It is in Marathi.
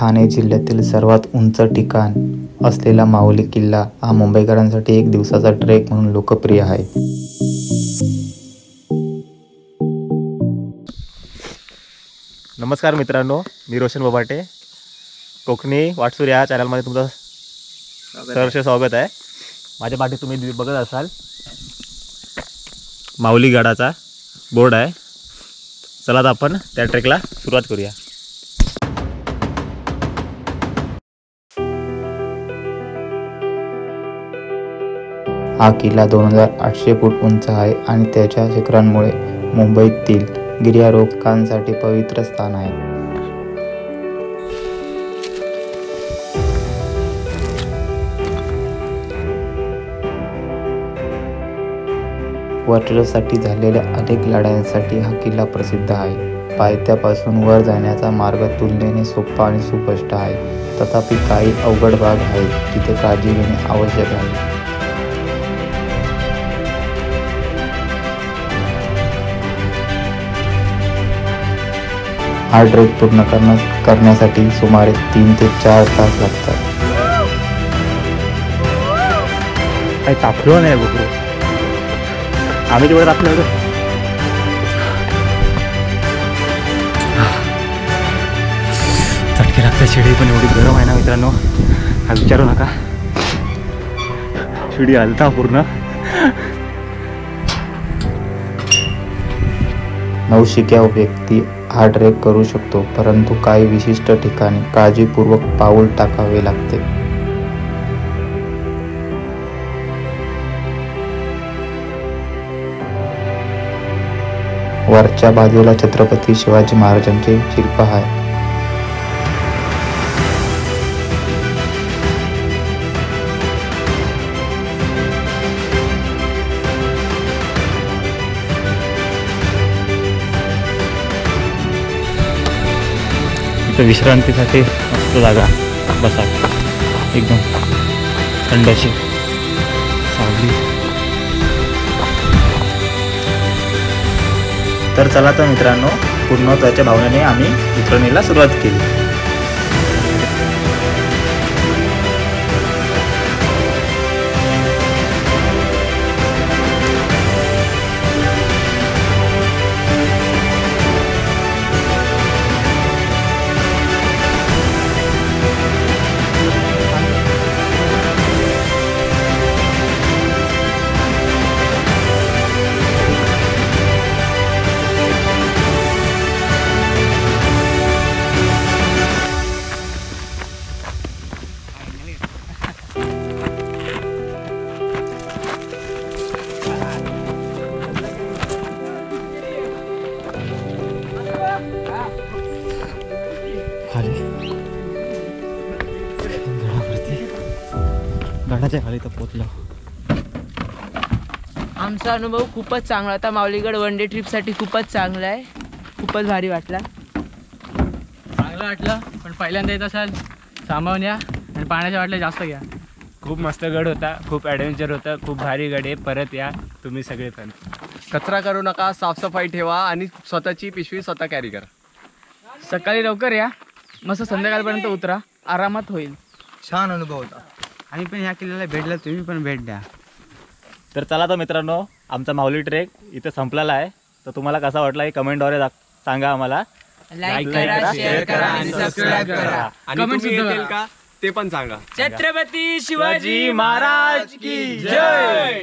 ठाणे जिल्ह्यातील सर्वात उंच ठिकाण असलेला माहुली किल्ला हा मुंबईकरांसाठी एक दिवसाचा ट्रेक म्हणून लोकप्रिय आहे. नमस्कार मित्रांनो, मी रोशन बोबाटे. कोकणी वाटसूर या चॅनलमध्ये तुमचं सहर्ष स्वागत आहे. माझ्या पाठी तुम्ही बघत असाल माहुली गडाचा बोर्ड आहे. चला आता आपण त्या ट्रेकला सुरुवात करूया. हा किल्ला 2800 फूट उंच आहे आणि त्याच्या शिखरांमुळे मुंबईतील गिर्यारोहकांसाठी पवित्र स्थान आहे. वज्रासाठी झालेल्या अनेक लढायांसाठी हा किल्ला प्रसिद्ध आहे. पायथ्यापासून वर जाण्याचा मार्ग तुलनेने सोपा आणि सुस्पष्ट आहे, तथापि काही अवघड भाग आहेत जिथे काळजी घेणे आवश्यक आहे. हा ट्रेक पूर्ण करण्यासाठी सुमारे 3 ते 4 तास लागतात. काही तापलो नाही बघू, आम्ही तेवढं तापलं होतं. चटके लागतात. शिडी पण एवढी गरम आहे ना मित्रांनो, हा विचारू नका. शिडी हलता पूर्ण. नवशिक्या व्यक्ती हा ट्रेक करू शकतो, परंतु काही विशिष्ट ठिकाणी काळजीपूर्वक पाऊल टाकावे लागते. वरच्या बाजूला छत्रपती शिवाजी महाराजांचे शिल्प आहे. इथं विश्रांतीसाठी मस्त जागा, बसा एकदम थंडशी सावली. तर चला तर मित्रांनो, पूर्णत्वाच्या भावनेने आम्ही उतरणीला सुरुवात केली. गडाच्या खाली तर पोचलो. आमचा अनुभव खूपच चांगला होता. माहुलीगड वन डे ट्रिपसाठी खूपच चांगला आहे. खूपच भारी वाटला. चांगलं वाटलं, पण पहिल्यांदा येत असाल सामावून या आणि पाण्याच्या वाटल्या जास्त घ्या. खूप मस्त गड होता, खूप ॲडव्हेंचर होतं, खूप भारी गड आहे. परत या तुम्ही सगळे पण. कचरा करू नका, साफसफाई ठेवा आणि स्वतःची पिशवी स्वतः कॅरी करा. सकाळी लवकर या, मस्त संध्याकाळपर्यंत उतरा, आरामात होईल. छान अनुभव होता. आणि पण ह्या किल्ल्याला भेटला, तुम्ही पण भेट द्या. तर चला तर मित्रांनो, आमचा माहुली ट्रेक इथे संपलेला आहे. तर तुम्हाला कसा वाटला हे कमेंटद्वारे सांगा आम्हाला. लाईक करा, शेअर करा आणि सबस्क्राईब करा. आणि तुम्ही येतील का ते पण सांगा. छत्रपती शिवाजी महाराज की जय.